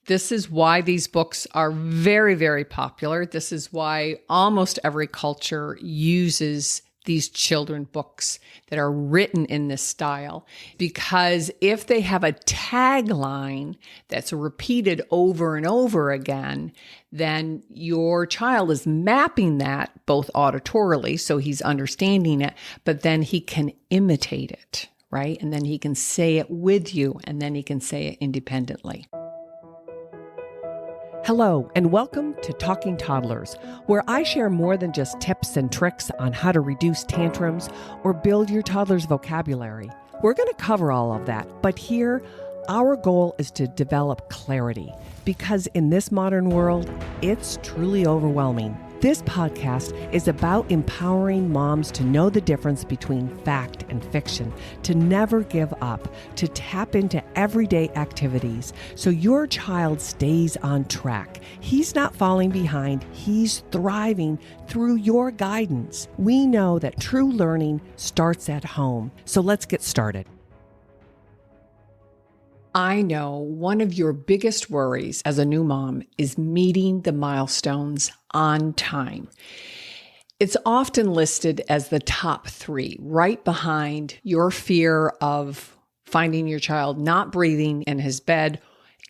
This is why these books are very, very popular. This is why almost every culture uses these children books that are written in this style, because if they have a tagline that's repeated over and over again, then your child is mapping that both auditorily, so he's understanding it, but then he can imitate it, right? And then he can say it with you, and then he can say it independently. Hello, and welcome to Talking Toddlers, where I share more than just tips and tricks on how to reduce tantrums or build your toddler's vocabulary. We're going to cover all of that, but here, our goal is to develop clarity, because in this modern world, it's truly overwhelming. This podcast is about empowering moms to know the difference between fact and fiction, to never give up, to tap into everyday activities so your child stays on track. He's not falling behind, he's thriving through your guidance. We know that true learning starts at home, so let's get started. I know one of your biggest worries as a new mom is meeting the milestones on time. It's often listed as the top 3, right behind your fear of finding your child not breathing in his bed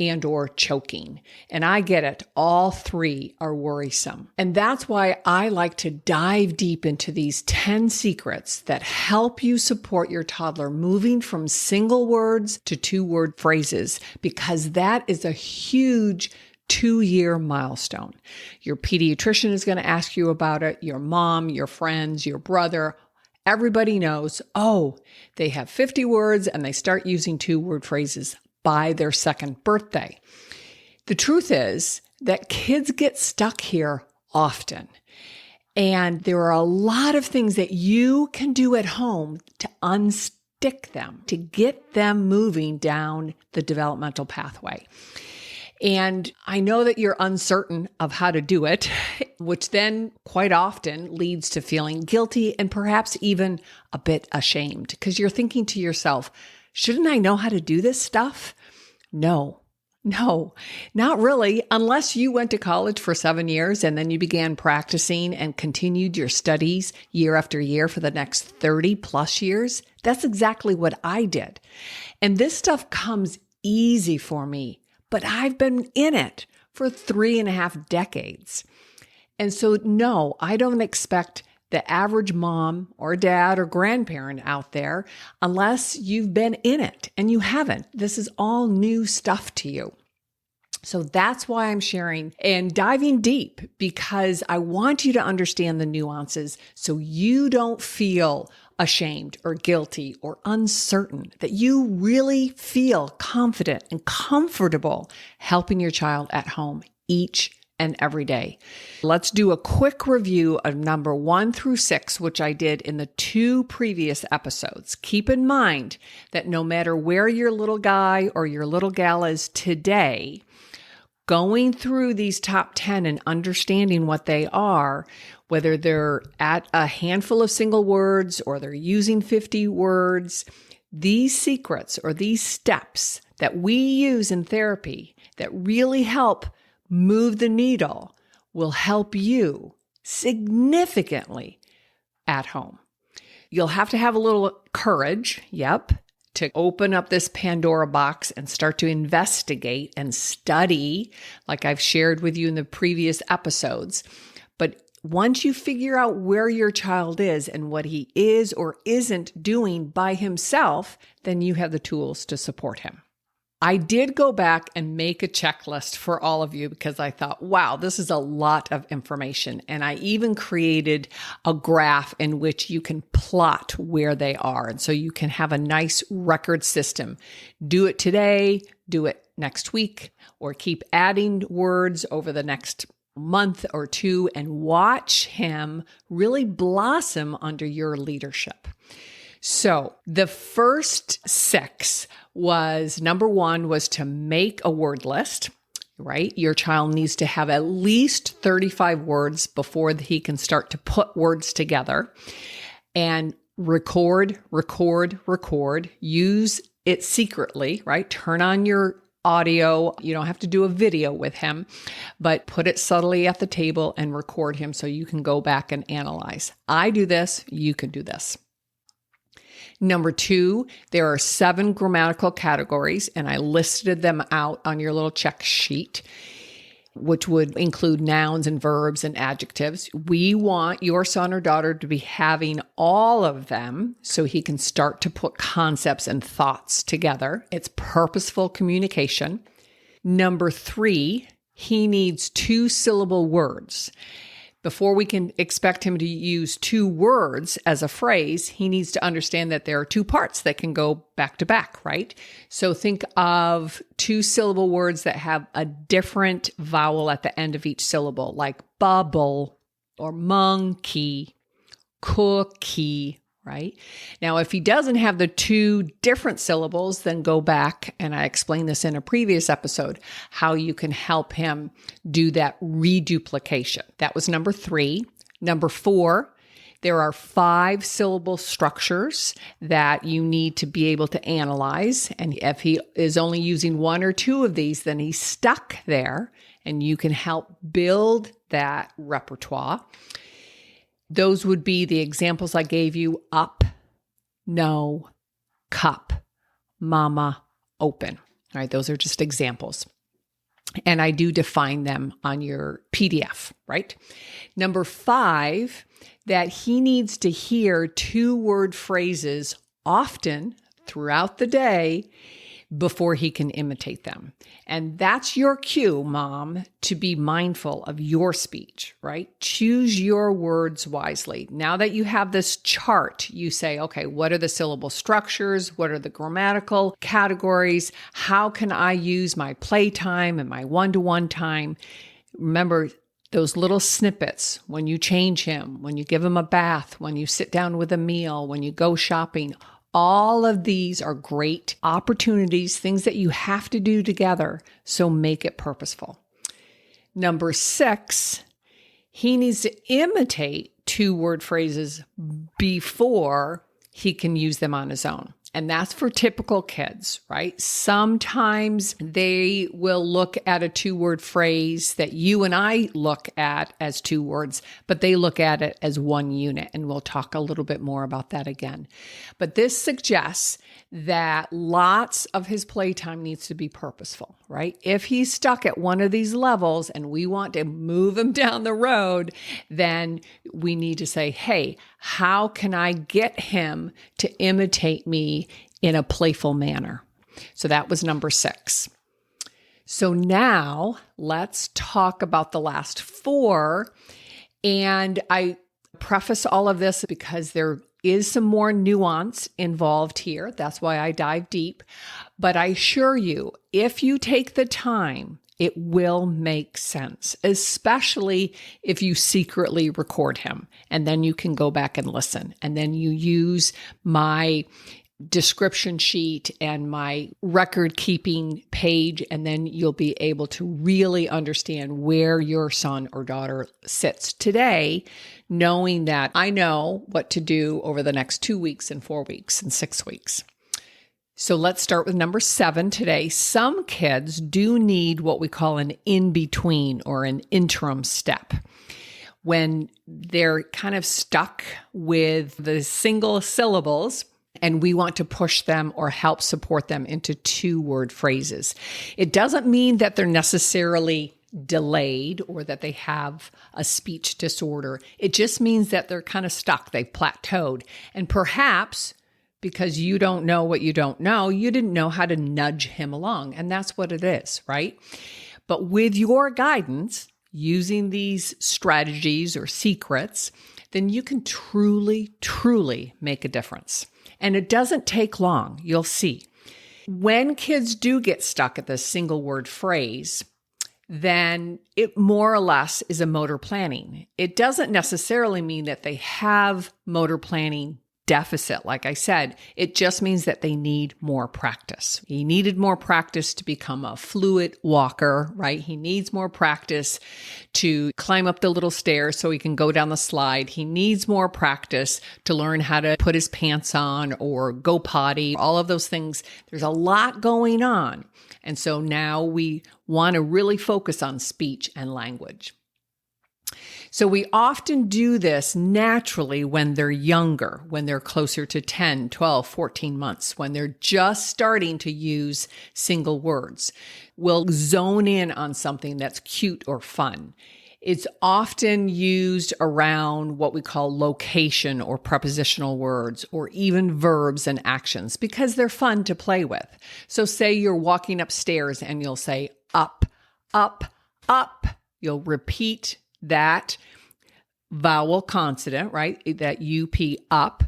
and or choking. And I get it. All 3 are worrisome. And that's why I like to dive deep into these 10 secrets that help you support your toddler moving from single words to 2-word phrases, because that is a huge 2-year milestone. Your pediatrician is going to ask you about it. Your mom, your friends, your brother, everybody knows, oh, they have 50 words and they start using 2-word phrases by their 2nd birthday. The truth is that kids get stuck here often. And there are a lot of things that you can do at home to unstick them, to get them moving down the developmental pathway. And I know that you're uncertain of how to do it, which then quite often leads to feeling guilty and perhaps even a bit ashamed, because you're thinking to yourself, shouldn't I know how to do this stuff? No, not really, unless you went to college for 7 years and then you began practicing and continued your studies year after year for the next 30 plus years. That's exactly what I did. And this stuff comes easy for me, but I've been in it for 3.5 decades. And so, no, I don't expect the average mom or dad or grandparent out there, unless you've been in it, and you haven't. This is all new stuff to you. So that's why I'm sharing and diving deep, because I want you to understand the nuances so you don't feel ashamed or guilty or uncertain, that you really feel confident and comfortable helping your child at home each and every day. Let's do a quick review of number 1 through 6, which I did in the 2 previous episodes. Keep in mind that no matter where your little guy or your little gal is today, going through these top 10 and understanding what they are, whether they're at a handful of single words or they're using 50 words, these secrets or these steps that we use in therapy that really help move the needle will help you significantly at home. You'll have to have a little courage, to open up this Pandora box and start to investigate and study, like I've shared with you in the previous episodes. But once you figure out where your child is and what he is or isn't doing by himself, then you have the tools to support him. I did go back and make a checklist for all of you, because I thought, wow, this is a lot of information. And I even created a graph in which you can plot where they are. And so you can have a nice record system. Do it today, do it next week, or keep adding words over the next month or 2 and watch him really blossom under your leadership. So the first 6 was, number 1 was to make a word list, right? Your child needs to have at least 35 words before he can start to put words together. And record. Use it secretly, right? Turn on your audio. You don't have to do a video with him, but put it subtly at the table and record him so you can go back and analyze. I do this, you can do this. Number 2, there are 7 grammatical categories, and I listed them out on your little check sheet, which would include nouns and verbs and adjectives. We want your son or daughter to be having all of them so he can start to put concepts and thoughts together. It's purposeful communication. Number 3, he needs 2-syllable words. Before we can expect him to use 2 words as a phrase, he needs to understand that there are 2 parts that can go back to back, right? So think of 2-syllable words that have a different vowel at the end of each syllable, like bubble or monkey, cookie, right? Now, if he doesn't have the 2 different syllables, then go back, and I explained this in a previous episode, how you can help him do that reduplication. That was number 3. Number 4, there are 5-syllable structures that you need to be able to analyze. And if he is only using 1 or 2 of these, then he's stuck there, and you can help build that repertoire. Those would be the examples I gave you: up, no, cup, mama, open. All right, those are just examples. And I do define them on your PDF, right? Number 5, that he needs to hear 2-word phrases often throughout the day before he can imitate them. And that's your cue, Mom, to be mindful of your speech, right? Choose your words wisely. Now that you have this chart, you say, okay, what are the syllable structures? What are the grammatical categories? How can I use my playtime and my one-to-one time? Remember those little snippets when you change him, when you give him a bath, when you sit down with a meal, when you go shopping. All of these are great opportunities, things that you have to do together, so make it purposeful. Number 6, he needs to imitate 2-word phrases before he can use them on his own. And that's for typical kids, right? Sometimes they will look at a 2-word phrase that you and I look at as 2 words, but they look at it as one unit. And we'll talk a little bit more about that again. But this suggests that lots of his playtime needs to be purposeful, right? If he's stuck at one of these levels and we want to move him down the road, then we need to say, hey, how can I get him to imitate me in a playful manner? So that was number 6. So now let's talk about the last 4. And I preface all of this because there is some more nuance involved here. That's why I dive deep. But I assure you, if you take the time, it will make sense, especially if you secretly record him and then you can go back and listen. And then you use my description sheet and my record keeping page, and then you'll be able to really understand where your son or daughter sits today, knowing that I know what to do over the next 2 weeks and 4 weeks and 6 weeks. So let's start with number 7 today. Some kids do need what we call an in-between or an interim step, when they're kind of stuck with the single syllables and we want to push them or help support them into 2-word phrases. It doesn't mean that they're necessarily delayed or that they have a speech disorder. It just means that they're kind of stuck. They've plateaued. And perhaps because you don't know what you don't know, you didn't know how to nudge him along. And that's what it is, right? But with your guidance, using these strategies or secrets, then you can truly, truly make a difference. And it doesn't take long, you'll see. When kids do get stuck at the single word phrase, then it more or less is a motor planning. It doesn't necessarily mean that they have motor planning deficit. Like I said, it just means that they need more practice. He needed more practice to become a fluid walker, right? He needs more practice to climb up the little stairs so he can go down the slide. He needs more practice to learn how to put his pants on or go potty, all of those things. There's a lot going on. And so now we want to really focus on speech and language. So we often do this naturally when they're younger, when they're closer to 10, 12, 14 months, when they're just starting to use single words. We'll zone in on something that's cute or fun. It's often used around what we call location or prepositional words, or even verbs and actions, because they're fun to play with. So say you're walking upstairs and you'll say up, up, up. You'll repeat that vowel consonant, right? That UP, up.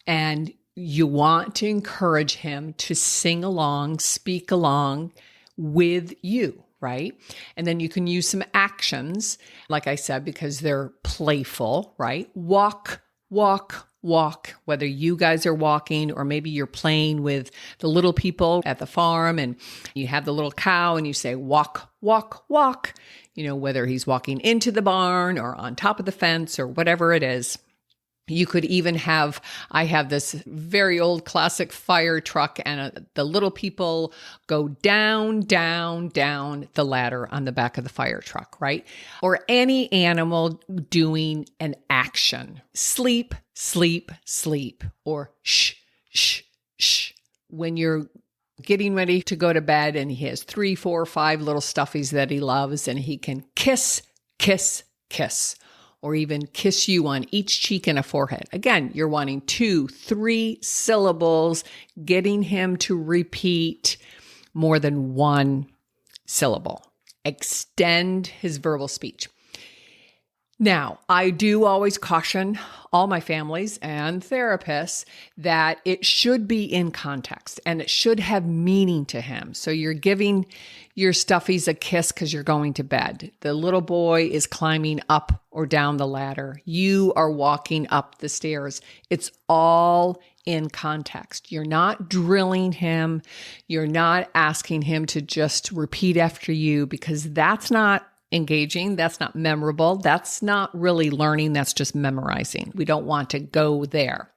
And you want to encourage him to sing along, speak along with you, right? And then you can use some actions, like I said, because they're playful, right? Walk, walk, walk, whether you guys are walking or maybe you're playing with the little people at the farm and you have the little cow and you say, walk, walk, walk, whether he's walking into the barn or on top of the fence or whatever it is. You could even I have this very old classic fire truck and the little people go down, down, down the ladder on the back of the fire truck, right? Or any animal doing an action. Sleep, sleep, sleep, or shh, shh, shh. When you're getting ready to go to bed and he has 3, 4, 5 little stuffies that he loves and he can kiss, kiss, kiss. Or even kiss you on each cheek and a forehead. Again, you're wanting 2, 3 syllables, getting him to repeat more than 1 syllable. Extend his verbal speech. Now, I do always caution all my families and therapists that it should be in context and it should have meaning to him. So you're giving your stuffies a kiss because you're going to bed. The little boy is climbing up or down the ladder. You are walking up the stairs. It's all in context. You're not drilling him. You're not asking him to just repeat after you because that's not engaging. That's not memorable. That's not really learning. That's just memorizing. We don't want to go there.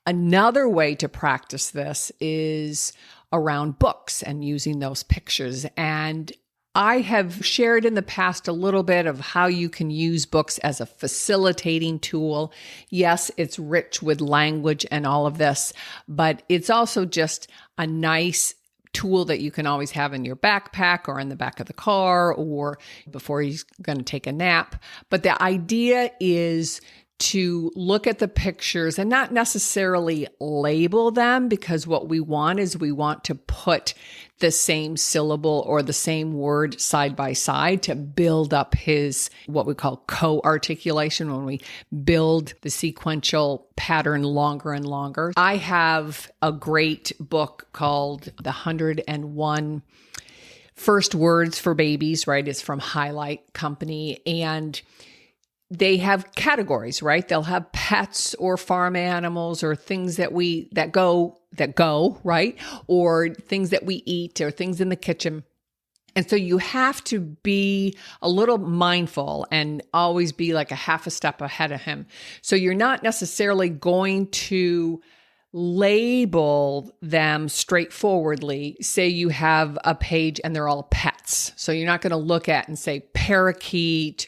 Another way to practice this is around books and using those pictures. And I have shared in the past a little bit of how you can use books as a facilitating tool. Yes, it's rich with language and all of this, but it's also just a nice tool that you can always have in your backpack or in the back of the car or before he's going to take a nap. But the idea is to look at the pictures and not necessarily label them, because what we want is we want to put the same syllable or the same word side by side to build up his what we call co-articulation, when we build the sequential pattern longer and longer. I have a great book called The 101 First Words for Babies, right? It's from Highlight Company, and they have categories, right? They'll have pets or farm animals or things that go, right? Or things that we eat or things in the kitchen. And so you have to be a little mindful and always be like a half a step ahead of him. So you're not necessarily going to label them straightforwardly. Say you have a page and they're all pets. So you're not going to look at and say parakeet,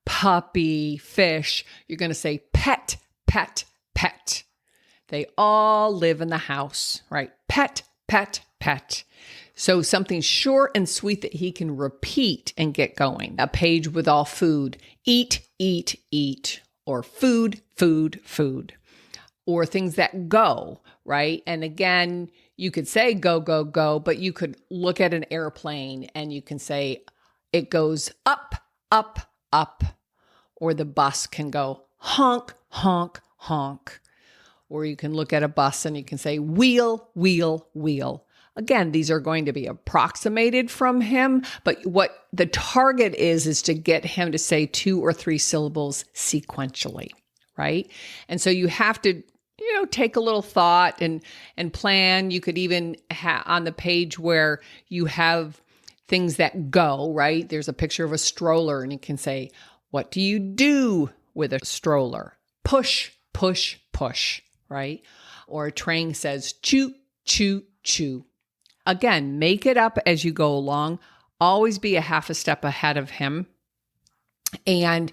puppy, fish. You're going to say pet, pet, pet. They all live in the house, right? Pet, pet, pet. So something short and sweet that he can repeat and get going. A page with all food. Eat, eat, eat. Or food, food, food. Or things that go, right? And again, you could say go, go, go, but you could look at an airplane and you can say it goes up, up, up. Or the bus can go honk, honk, honk. Or you can look at a bus and you can say wheel, wheel, wheel. Again, these are going to be approximated from him, but what the target is to get him to say 2 or 3 syllables sequentially, right? And so you have to, take a little thought and plan. You could even on the page where you have things that go, right? There's a picture of a stroller and you can say, what do you do with a stroller? Push, push, push, right? Or a train says, choo, choo, choo. Again, make it up as you go along. Always be a half a step ahead of him and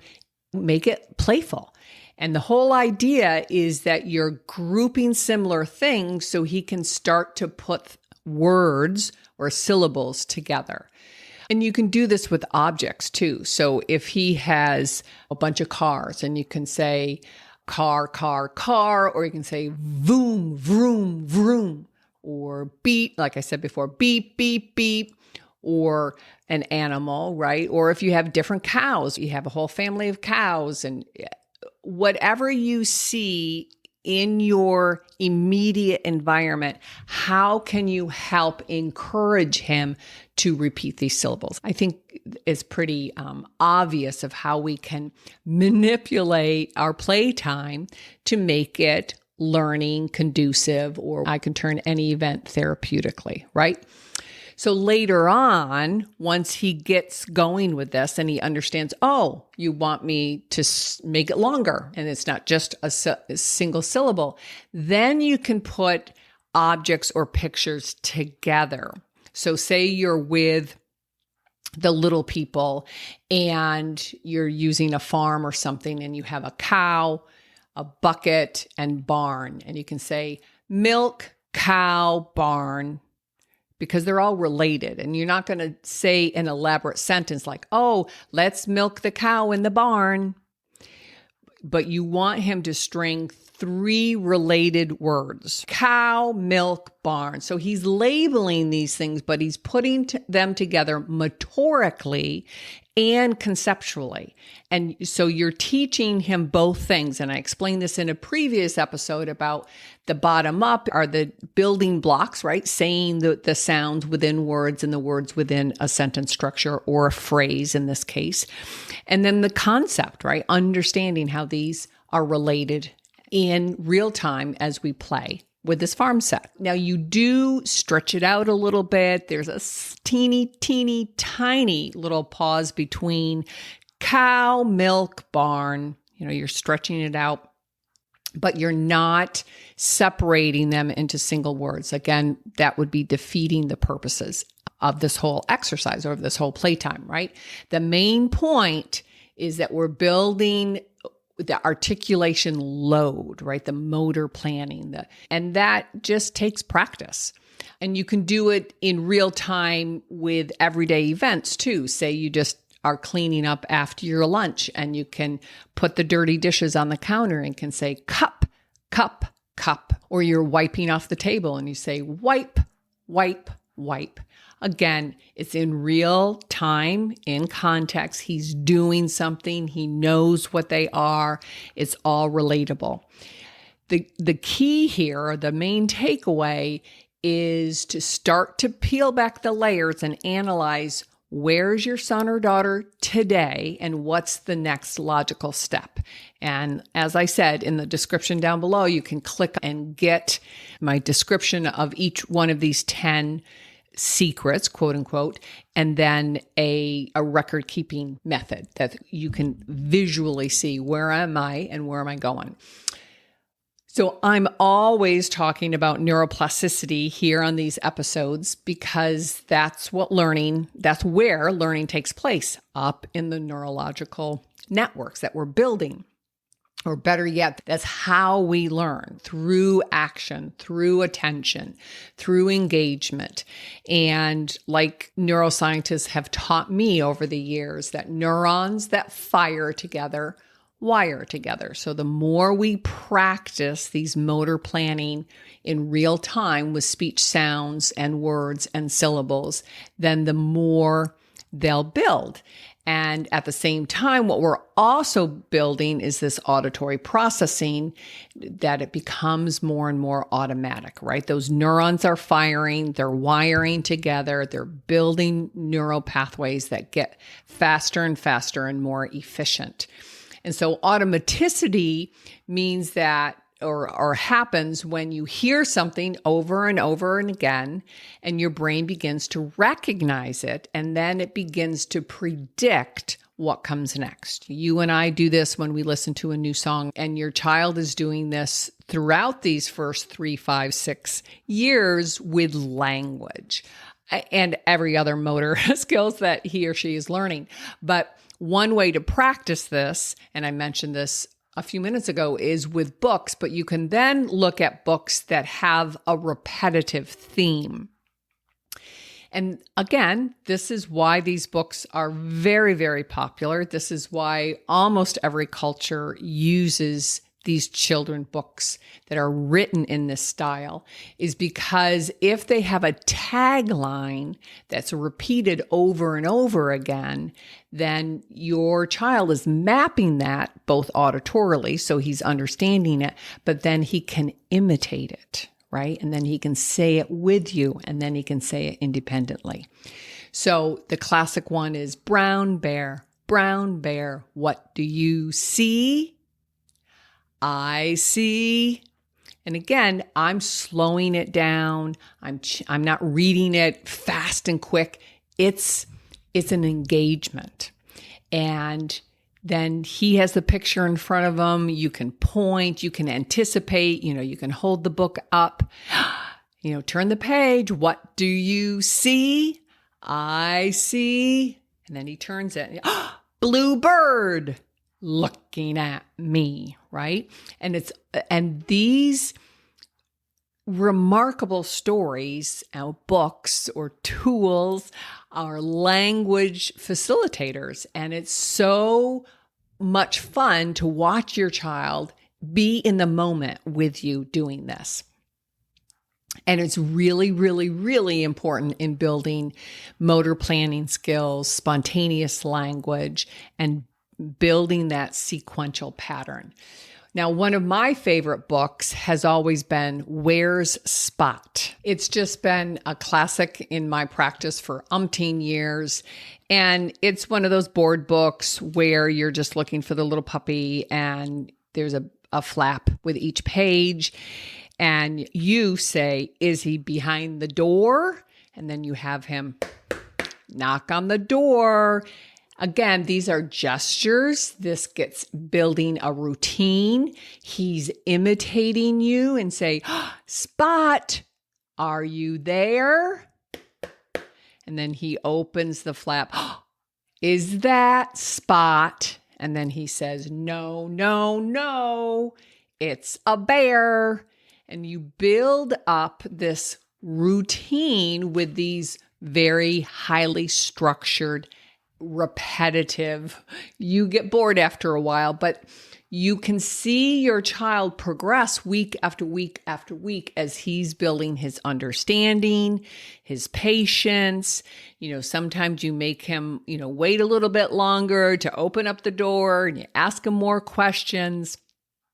make it playful. And the whole idea is that you're grouping similar things so he can start to put words or syllables together. And you can do this with objects too. So if he has a bunch of cars and you can say car, car, car, or you can say vroom, vroom, vroom, or beep, like I said before, beep, beep, beep, or an animal, right? Or if you have different cows, you have a whole family of cows, and whatever you see in your immediate environment, how can you help encourage him to repeat these syllables? I think it's pretty obvious of how we can manipulate our playtime to make it learning conducive, or I can turn any event therapeutically, right? So later on, once he gets going with this and he understands, oh, you want me to make it longer and it's not just a single syllable, then you can put objects or pictures together. So say you're with the little people and you're using a farm or something and you have a cow, a bucket, and barn. And you can say milk, cow, barn, because they're all related. And you're not going to say an elaborate sentence like, oh, let's milk the cow in the barn. But you want him to string 3 related words: cow, milk, barn. So he's labeling these things, but he's putting them together motorically and conceptually. And so you're teaching him both things. And I explained this in a previous episode about the bottom up are the building blocks, right? Saying the sounds within words and the words within a sentence structure or a phrase in this case. And then the concept, right? Understanding how these are related in real time as we play with this farm set. Now you do stretch it out a little bit. There's a teeny, teeny, tiny little pause between cow, milk, barn. You're stretching it out, but you're not separating them into single words. Again, that would be defeating the purposes of this whole exercise or of this whole playtime, right? The main point is that we're building the articulation load, right? The motor planning, and that just takes practice. And you can do it in real time with everyday events too. Say you just are cleaning up after your lunch and you can put the dirty dishes on the counter and can say cup, cup, cup. Or you're wiping off the table and you say wipe, wipe, wipe. Again, it's in real time, in context. He's doing something. He knows what they are. It's all relatable. The key here, the main takeaway, is to start to peel back the layers and analyze where's your son or daughter today and what's the next logical step. And as I said in the description down below, you can click and get my description of each one of these 10 secrets, quote unquote, and then a record keeping method that you can visually see where am I and where am I going. So I'm always talking about neuroplasticity here on these episodes because that's where learning takes place, up in the neurological networks that we're building. Or better yet, that's how we learn, through action, through attention, through engagement. And like neuroscientists have taught me over the years, that neurons that fire together wire together. So the more we practice these motor planning in real time with speech sounds and words and syllables, then the more they'll build. And at the same time, what we're also building is this auditory processing, that it becomes more and more automatic, right? Those neurons are firing, they're wiring together, they're building neural pathways that get faster and faster and more efficient. And so automaticity means that or happens when you hear something over and over and again, and your brain begins to recognize it, and then it begins to predict what comes next. You and I do this when we listen to a new song, and your child is doing this throughout these first 3, 5, 6 years with language and every other motor skills that he or she is learning. But one way to practice this, and I mentioned this a few minutes ago, is with books, but you can then look at books that have a repetitive theme. And again, this is why these books are very, very popular. This is why almost every culture uses these children books that are written in this style, is because if they have a tagline that's repeated over and over again, then your child is mapping that both auditorily, so he's understanding it, but then he can imitate it, right? And then he can say it with you, and then he can say it independently. So the classic one is brown bear, what do you see? I see. And again, I'm slowing it down. I'm not reading it fast and quick. It's an engagement. And then he has the picture in front of him. You can point, you can anticipate, you can hold the book up, turn the page. What do you see? I see. And then he turns it. Blue bird looking at me, right? And these remarkable stories, books or tools, are language facilitators. And it's so much fun to watch your child be in the moment with you doing this. And it's really, really, really important in building motor planning skills, spontaneous language, and building that sequential pattern. Now, one of my favorite books has always been Where's Spot? It's just been a classic in my practice for umpteen years. And it's one of those board books where you're just looking for the little puppy, and there's a flap with each page. And you say, is he behind the door? And then you have him knock on the door. Again, these are gestures. This gets building a routine. He's imitating you and say, Spot, are you there? And then he opens the flap. Is that Spot? And then he says, no, it's a bear. And you build up this routine with these very highly structured, repetitive. You get bored after a while, but you can see your child progress week after week after week as he's building his understanding, his patience. Sometimes you make him, wait a little bit longer to open up the door, and you ask him more questions.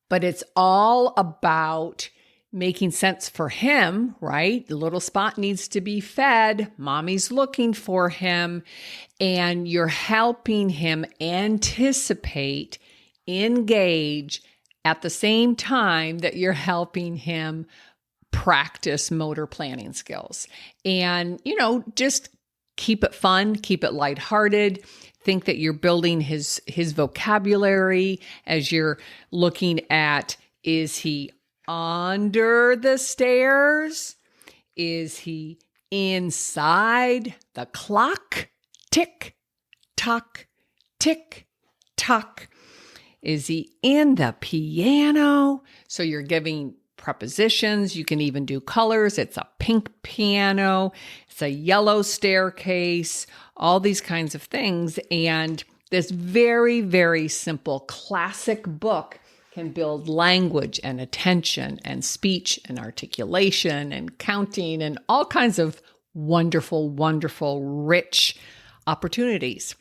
But it's all about making sense for him, right? The little Spot needs to be fed. Mommy's looking for him. And you're helping him anticipate, engage at the same time that you're helping him practice motor planning skills. And, just keep it fun, keep it lighthearted. Think that you're building his vocabulary as you're looking at, is he under the stairs? Is he inside the clock? Tick, tock, tick, tock. Is he in the piano? So you're giving prepositions. You can even do colors. It's a pink piano. It's a yellow staircase, all these kinds of things. And this very, very simple classic book can build language and attention and speech and articulation and counting and all kinds of wonderful, wonderful, rich opportunities.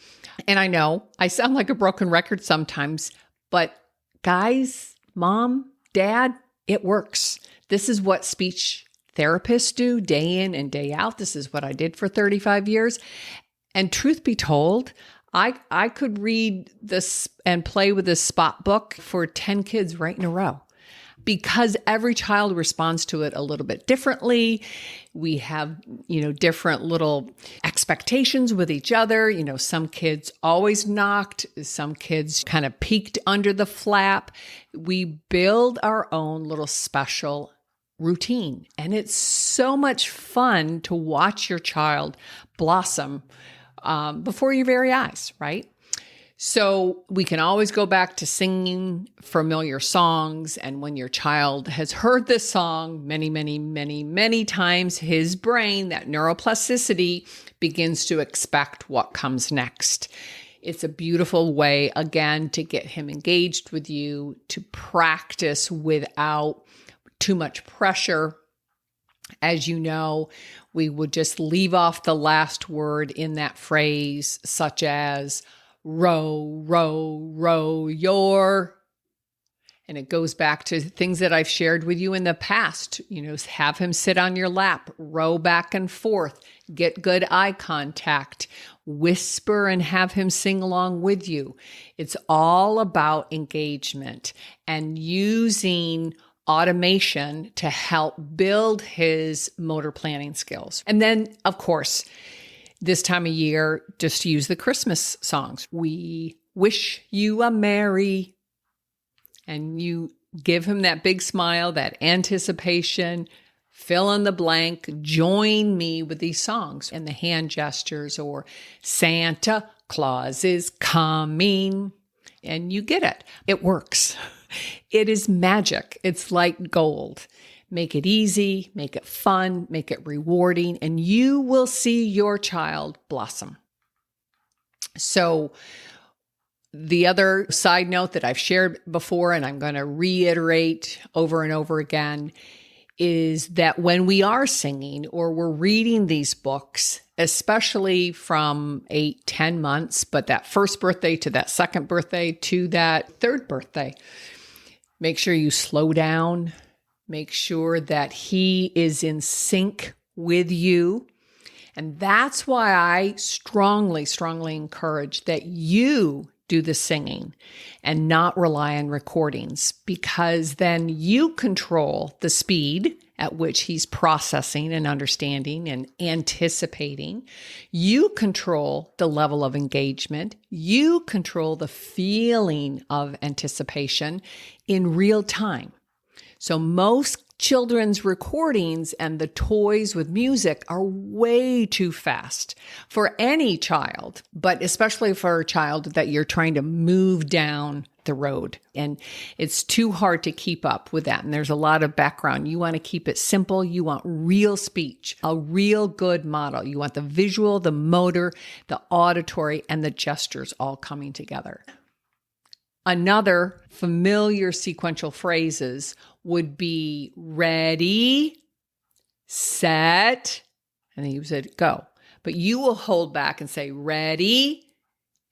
And I know I sound like a broken record sometimes, but guys, mom, dad, it works. This is what speech therapists do day in and day out. This is what I did for 35 years. And truth be told, I could read this and play with this Spot book for 10 kids right in a row. because every child responds to it a little bit differently. We have, different little expectations with each other. Some kids always knocked, some kids kind of peeked under the flap. We build our own little special routine. And it's so much fun to watch your child blossom before your very eyes, right? So we can always go back to singing familiar songs. And when your child has heard this song many, many, many, many times, his brain, that neuroplasticity, begins to expect what comes next. It's a beautiful way, again, to get him engaged with you, to practice without too much pressure. As you know, we would just leave off the last word in that phrase, such as row, row, row your. And it goes back to things that I've shared with you in the past. Have him sit on your lap, row back and forth, get good eye contact, whisper and have him sing along with you. It's all about engagement and using automation to help build his motor planning skills. And then, of course, this time of year, just use the Christmas songs. We wish you a merry, and you give him that big smile, that anticipation, fill in the blank, join me with these songs and the hand gestures, or Santa Claus is coming, and you get it. It works. It is magic. It's like gold. Make it easy, make it fun, make it rewarding, and you will see your child blossom. So the other side note that I've shared before, and I'm going to reiterate over and over again, is that when we are singing or we're reading these books, especially from 8, 10 months, but that first birthday to that second birthday to that third birthday, make sure you slow down. Make sure that he is in sync with you. And that's why I strongly, strongly encourage that you do the singing and not rely on recordings, because then you control the speed at which he's processing and understanding and anticipating. You control the level of engagement. You control the feeling of anticipation in real time. So most children's recordings and the toys with music are way too fast for any child, but especially for a child that you're trying to move down the road. And it's too hard to keep up with that. And there's a lot of background. You want to keep it simple. You want real speech, a real good model. You want the visual, the motor, the auditory, and the gestures all coming together. Another familiar sequential phrases would be ready, set, and then you said go. But you will hold back and say ready,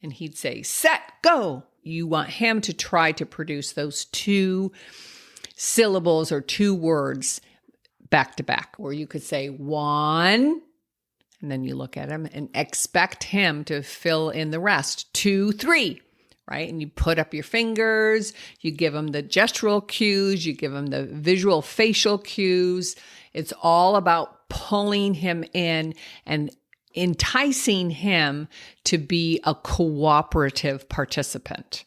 and he'd say set, go. You want him to try to produce those 2 syllables or 2 words back to back. Or you could say 1, and then you look at him and expect him to fill in the rest. 2, 3. Right? And you put up your fingers, you give them the gestural cues, you give them the visual facial cues. It's all about pulling him in and enticing him to be a cooperative participant.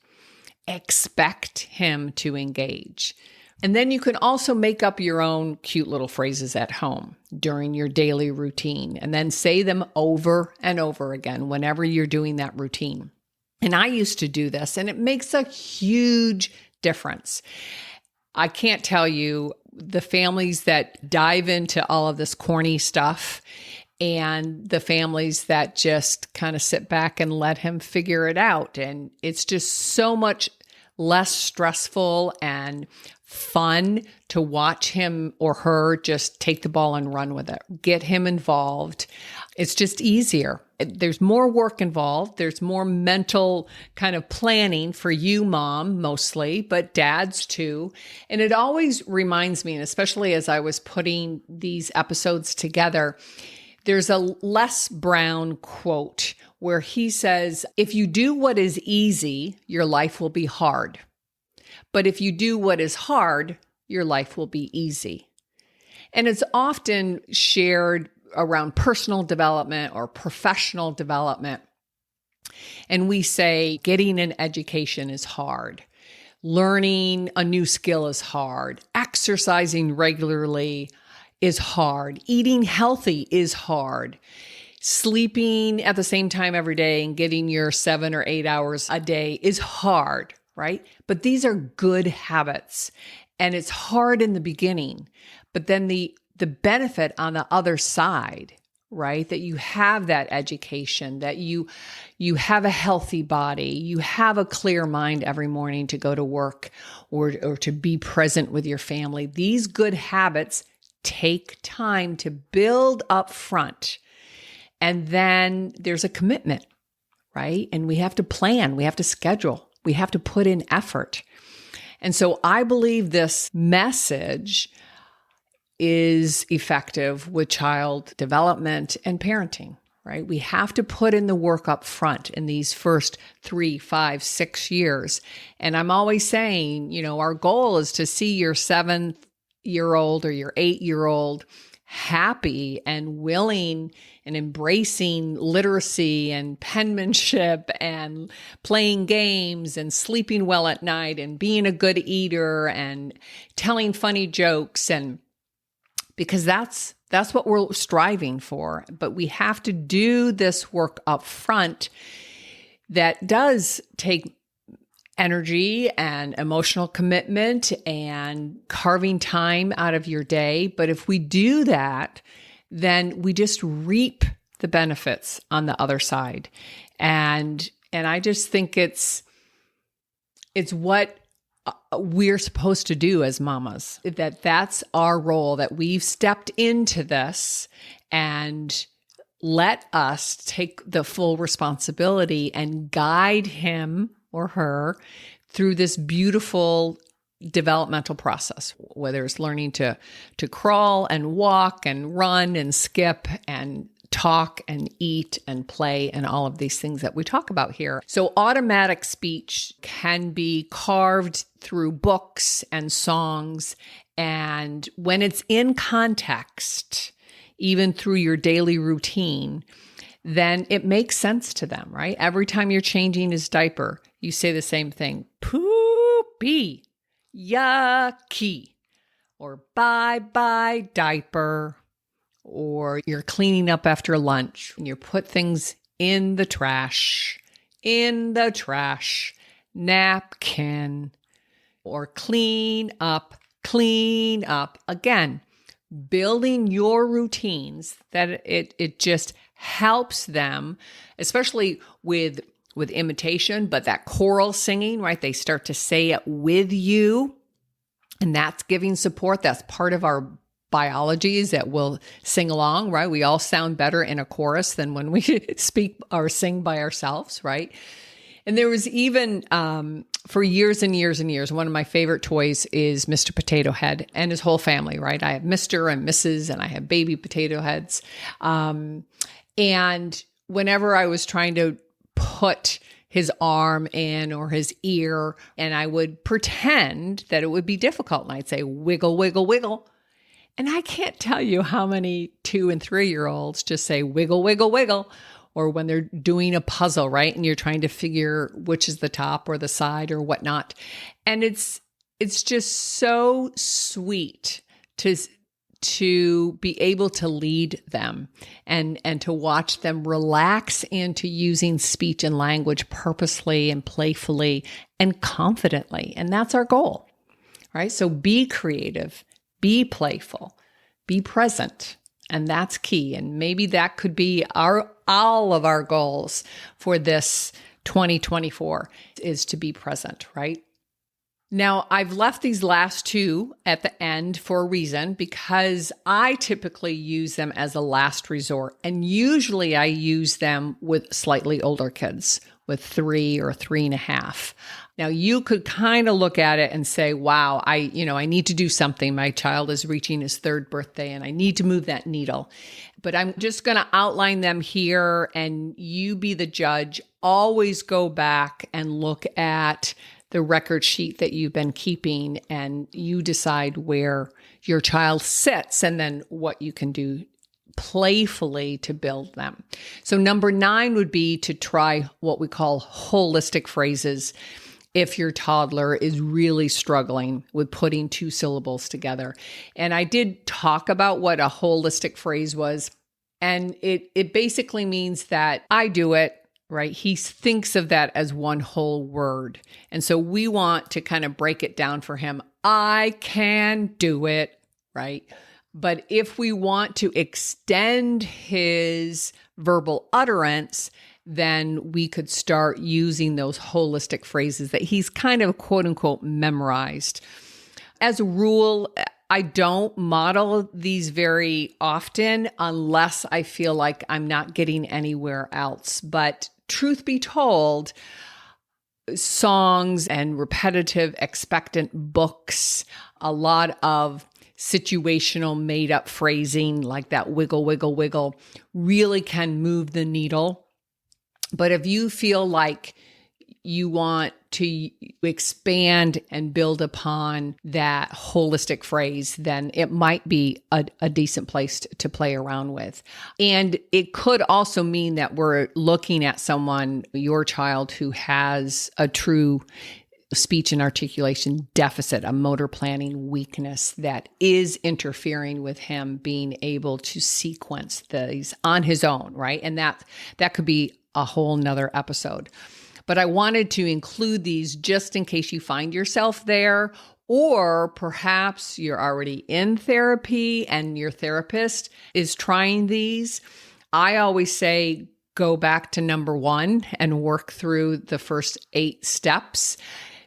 Expect him to engage. And then you can also make up your own cute little phrases at home during your daily routine, and then say them over and over again whenever you're doing that routine. And I used to do this, and it makes a huge difference. I can't tell you the families that dive into all of this corny stuff and the families that just kind of sit back and let him figure it out. And it's just so much less stressful and fun to watch him or her just take the ball and run with it. Get him involved. It's just easier. There's more work involved. There's more mental kind of planning for you, mom, mostly, but dads too. And it always reminds me, and especially as I was putting these episodes together, there's a Les Brown quote where he says, if you do what is easy, your life will be hard. But if you do what is hard, your life will be easy. And it's often shared around personal development or professional development. And we say getting an education is hard. Learning a new skill is hard. Exercising regularly is hard. Eating healthy is hard. Sleeping at the same time every day and getting your 7 or 8 hours a day is hard, right? But these are good habits. And it's hard in the beginning, but then the benefit on the other side, right? That you have that education, that you have a healthy body, you have a clear mind every morning to go to work or to be present with your family. These good habits take time to build up front. And then there's a commitment, right? And we have to plan, we have to schedule, we have to put in effort. And so I believe this message is effective with child development and parenting, right? We have to put in the work up front in these first 3, 5, 6 years. And I'm always saying, our goal is to see your 7-year-old or your 8-year-old happy and willing and embracing literacy and penmanship and playing games and sleeping well at night and being a good eater and telling funny jokes, and because that's what we're striving for. But we have to do this work up front that does take energy and emotional commitment and carving time out of your day. But if we do that, then we just reap the benefits on the other side. And I just think it's what we're supposed to do as mamas, that's our role, that we've stepped into this and let us take the full responsibility and guide him or her through this beautiful developmental process, whether it's learning to crawl and walk and run and skip and talk and eat and play and all of these things that we talk about here. So automatic speech can be carved through books and songs. And when it's in context, even through your daily routine, then it makes sense to them, right? Every time you're changing his diaper, you say the same thing: poopy, yucky, or bye-bye diaper, or you're cleaning up after lunch and you put things in the trash, napkin, or clean up. Again, building your routines that it just helps them, especially with imitation, but that choral singing, right? They start to say it with you, and that's giving support. That's part of our biology, is that we'll sing along, right? We all sound better in a chorus than when we speak or sing by ourselves, right? And there was even, for years and years and years, one of my favorite toys is Mr. Potato Head and his whole family, right? I have Mr. and Mrs. and I have baby potato heads. And whenever I was trying to put his arm in or his ear, and I would pretend that it would be difficult, and I'd say, wiggle, wiggle, wiggle. And I can't tell you how many 2 and 3-year-olds just say wiggle, wiggle, wiggle. Or when they're doing a puzzle, right? And you're trying to figure which is the top or the side or whatnot. And it's just so sweet to be able to lead them and to watch them relax into using speech and language purposely and playfully and confidently. And that's our goal, right? So be creative, be playful, be present. And that's key. And maybe that could be all of our goals for this 2024, is to be present, right? Now, I've left these last two at the end for a reason, because I typically use them as a last resort. And usually I use them with slightly older kids, with 3 or 3.5. Now, you could kind of look at it and say, wow, I need to do something. My child is reaching his 3rd birthday and I need to move that needle. But I'm just going to outline them here and you be the judge. Always go back and look at the record sheet that you've been keeping, and you decide where your child sits and then what you can do playfully to build them. So number 9 would be to try what we call holistic phrases if your toddler is really struggling with putting 2 syllables together. And I did talk about what a holistic phrase was, and it basically means that I do it, right? He thinks of that as one whole word. And so we want to kind of break it down for him. I can do it, right? But if we want to extend his verbal utterance, then we could start using those holistic phrases that he's kind of quote unquote memorized. As a rule, I don't model these very often unless I feel like I'm not getting anywhere else. But truth be told, songs and repetitive expectant books, a lot of situational made up phrasing like that wiggle, wiggle, wiggle really can move the needle. But if you feel like you want to expand and build upon that holistic phrase, then it might be a decent place to play around with. And it could also mean that we're looking at someone, your child, who has a true speech and articulation deficit, a motor planning weakness that is interfering with him being able to sequence these on his own, right? And that could be a whole nother episode. But I wanted to include these just in case you find yourself there, or perhaps you're already in therapy and your therapist is trying these. I always say, go back to number 1 and work through the first 8 steps,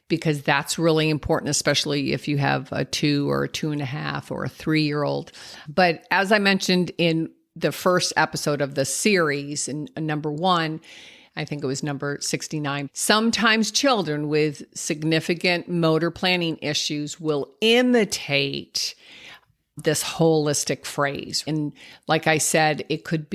because that's really important, especially if you have a 2 or a 2.5 or a 3-year-old. But as I mentioned in the first episode of the series, in number 1, I think it was number 69, sometimes children with significant motor planning issues will imitate this holistic phrase. And like I said, it could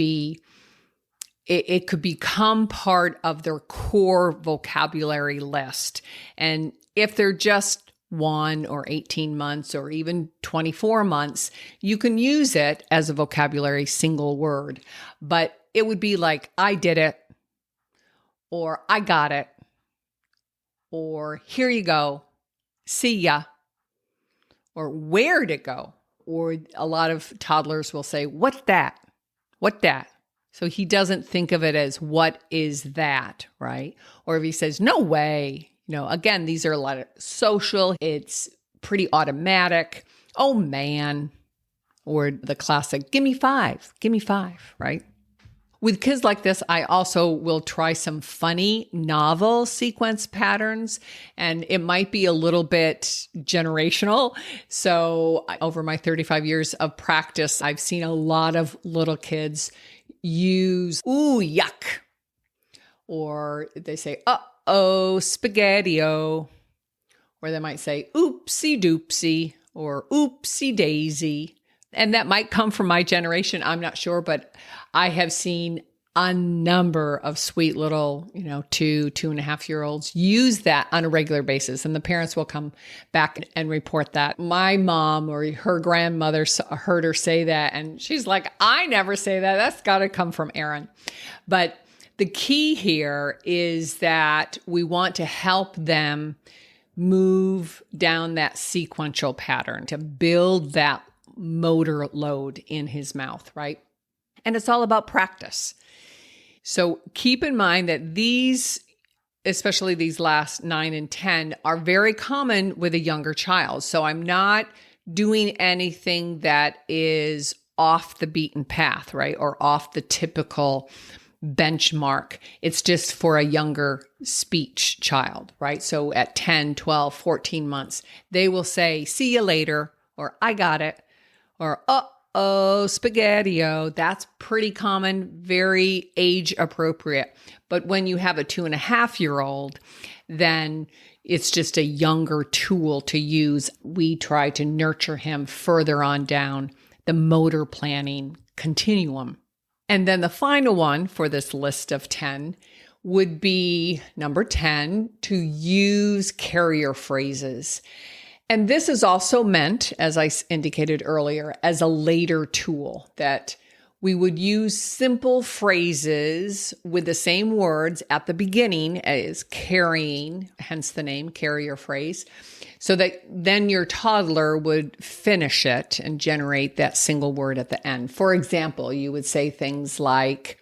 become part of their core vocabulary list. And if they're just 1 or 18 months or even 24 months, you can use it as a vocabulary single word. But it would be like, I did it, or I got it, or here you go, see ya, or where'd it go? Or a lot of toddlers will say, what's that? What that? So he doesn't think of it as what is that, right? Or if he says, no way, again, these are a lot of social, it's pretty automatic. Oh man. Or the classic, give me 5, right? With kids like this, I also will try some funny novel sequence patterns, and it might be a little bit generational. So over my 35 years of practice, I've seen a lot of little kids use, ooh, yuck. Or they say, uh-oh, spaghetti-o. Or they might say, oopsie doopsie, or oopsie daisy. And that might come from my generation, I'm not sure, but I have seen a number of sweet little, 2.5-year-olds use that on a regular basis. And the parents will come back and report that. My mom or her grandmother heard her say that. And she's like, I never say that. That's got to come from Aaron. But the key here is that we want to help them move down that sequential pattern to build that motor load in his mouth, right? And it's all about practice. So keep in mind that these, especially these last 9 and 10, are very common with a younger child. So I'm not doing anything that is off the beaten path, right? Or off the typical benchmark. It's just for a younger speech child, right? So at 10, 12, 14 months, they will say, see you later, or I got it, or uh-oh, spaghetti-o. That's pretty common, very age appropriate. But when you have a 2.5-year-old, then it's just a younger tool to use. We try to nurture him further on down the motor planning continuum. And then the final one for this list of 10 would be number 10, to use carrier phrases. And this is also meant, as I indicated earlier, as a later tool, that we would use simple phrases with the same words at the beginning as carrying, hence the name carrier phrase, so that then your toddler would finish it and generate that single word at the end. For example, you would say things like,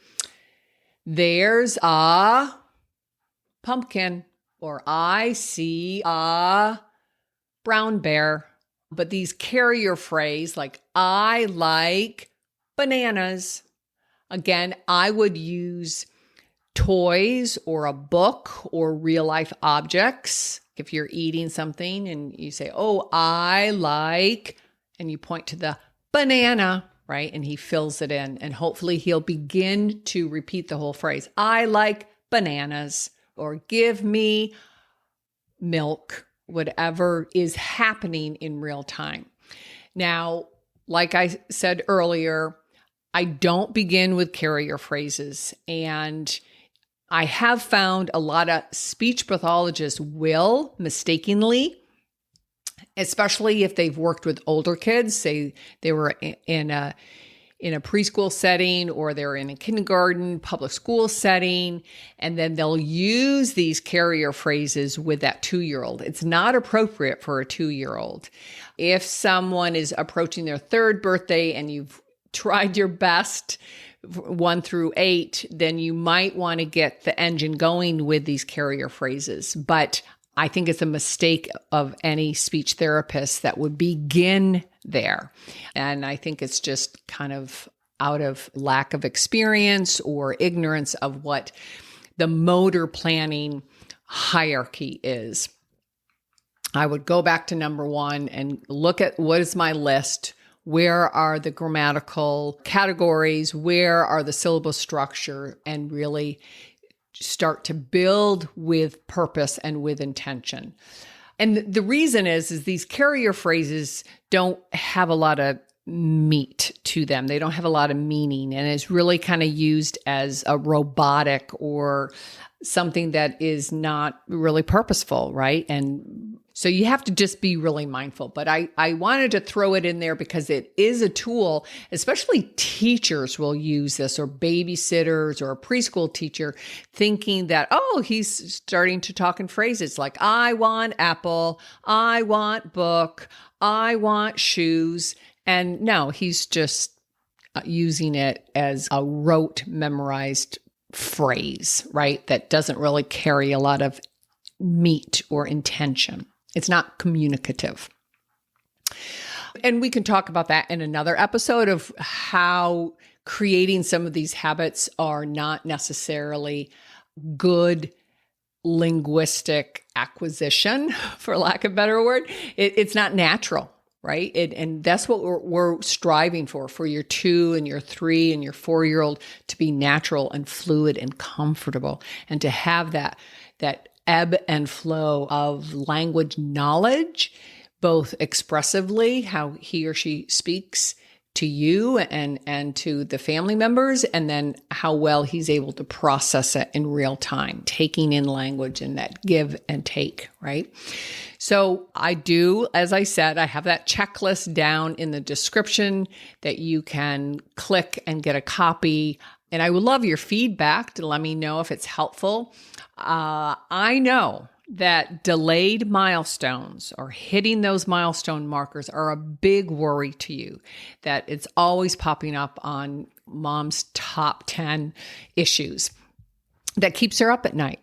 there's a pumpkin, or I see a brown bear. But these carrier phrase, like I like bananas. Again, I would use toys or a book or real life objects. If you're eating something and you say, oh, I like, and you point to the banana, right? And he fills it in, and hopefully he'll begin to repeat the whole phrase. I like bananas, or give me milk, whatever is happening in real time. Now, like I said earlier, I don't begin with carrier phrases, and I have found a lot of speech pathologists will mistakenly, especially if they've worked with older kids, say they were in a preschool setting, or they're in a kindergarten, public school setting, and then they'll use these carrier phrases with that 2-year-old. It's not appropriate for a 2-year-old. If someone is approaching their 3rd birthday and you've tried your best 1 through 8, then you might want to get the engine going with these carrier phrases. But I think it's a mistake of any speech therapist that would begin there. And I think it's just kind of out of lack of experience or ignorance of what the motor planning hierarchy is. I would go back to number 1 and look at what is my list. Where are the grammatical categories? Where are the syllable structure? And really start to build with purpose and with intention. And the reason is these carrier phrases don't have a lot of meat to them. They don't have a lot of meaning, and it's really kind of used as a robotic or something that is not really purposeful, right? And so you have to just be really mindful. But I wanted to throw it in there because it is a tool, especially teachers will use this, or babysitters or a preschool teacher, thinking that, oh, he's starting to talk in phrases like, I want apple, I want book, I want shoes. And no, he's just using it as a rote memorized phrase, right? That doesn't really carry a lot of meat or intention. It's not communicative. And we can talk about that in another episode of how creating some of these habits are not necessarily good linguistic acquisition, for lack of a better word. It's not natural, right? And that's what we're striving for your 2 and your 3 and your 4-year-old to be natural and fluid and comfortable, and to have that ebb and flow of language knowledge, both expressively, how he or she speaks to you and to the family members, and then how well he's able to process it in real time, taking in language and that give and take, right? So I do, as I said, I have that checklist down in the description that you can click and get a copy. And I would love your feedback to let me know if it's helpful. I know that delayed milestones, or hitting those milestone markers, are a big worry to you, that it's always popping up on mom's top 10 issues that keeps her up at night.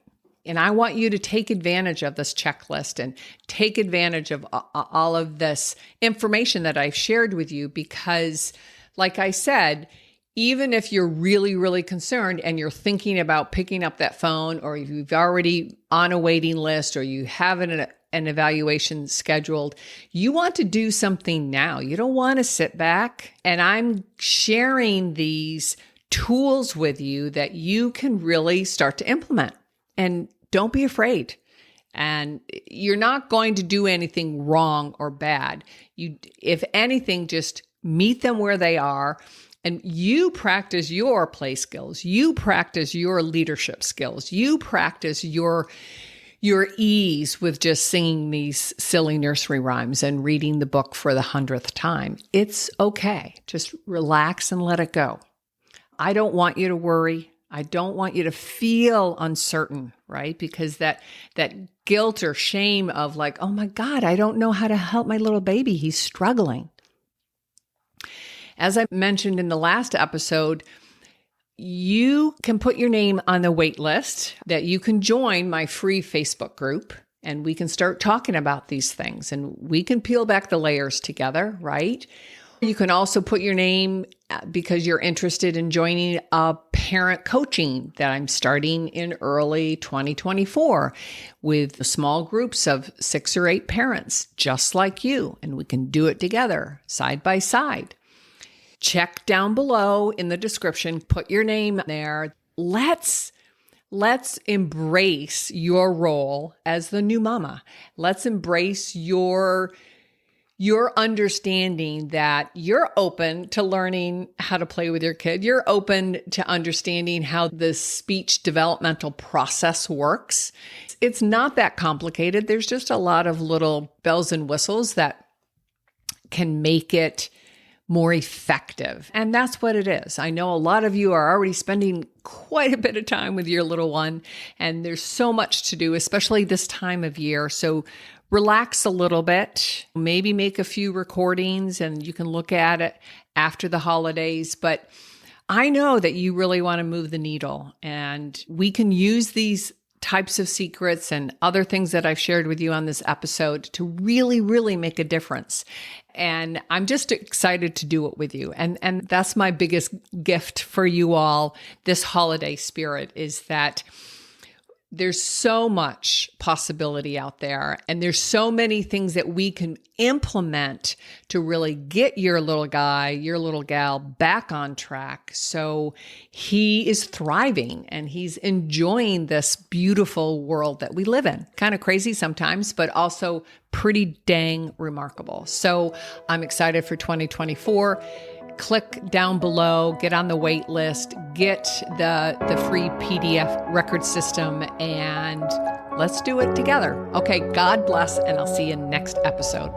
And I want you to take advantage of this checklist and take advantage of all of this information that I've shared with you, because, like I said, even if you're really, really concerned and you're thinking about picking up that phone, or you've already on a waiting list, or you have an evaluation scheduled, you want to do something now. You don't want to sit back. And I'm sharing these tools with you that you can really start to implement. And don't be afraid. And you're not going to do anything wrong or bad. If anything, just meet them where they are And you practice your play skills. You practice your leadership skills. You practice your ease with just singing these silly nursery rhymes and reading the book for the 100th time. It's okay. Just relax and let it go. I don't want you to worry. I don't want you to feel uncertain, right? Because that guilt or shame of like, oh my God, I don't know how to help my little baby. He's struggling. As I mentioned in the last episode, you can put your name on the wait list that you can join my free Facebook group, and we can start talking about these things and we can peel back the layers together, right? You can also put your name because you're interested in joining a parent coaching that I'm starting in early 2024 with small groups of 6 or 8 parents just like you, and we can do it together side by side. Check down below in the description, put your name there. Let's embrace your role as the new mama. Let's embrace your understanding that you're open to learning how to play with your kid. You're open to understanding how the speech developmental process works. It's not that complicated. There's just a lot of little bells and whistles that can make it more effective. And that's what it is. I know a lot of you are already spending quite a bit of time with your little one, and there's so much to do, especially this time of year. So relax a little bit, maybe make a few recordings and you can look at it after the holidays. But I know that you really want to move the needle, and we can use these types of secrets and other things that I've shared with you on this episode to really, really make a difference. And I'm just excited to do it with you. And that's my biggest gift for you all this holiday spirit, is that there's so much possibility out there, and there's so many things that we can implement to really get your little guy, your little gal back on track so he is thriving and he's enjoying this beautiful world that we live in. Kind of crazy sometimes, but also pretty dang remarkable. So I'm excited for 2024. Click down below, get on the wait list, get the free PDF record system, and let's do it together. Okay, God bless, and I'll see you next episode.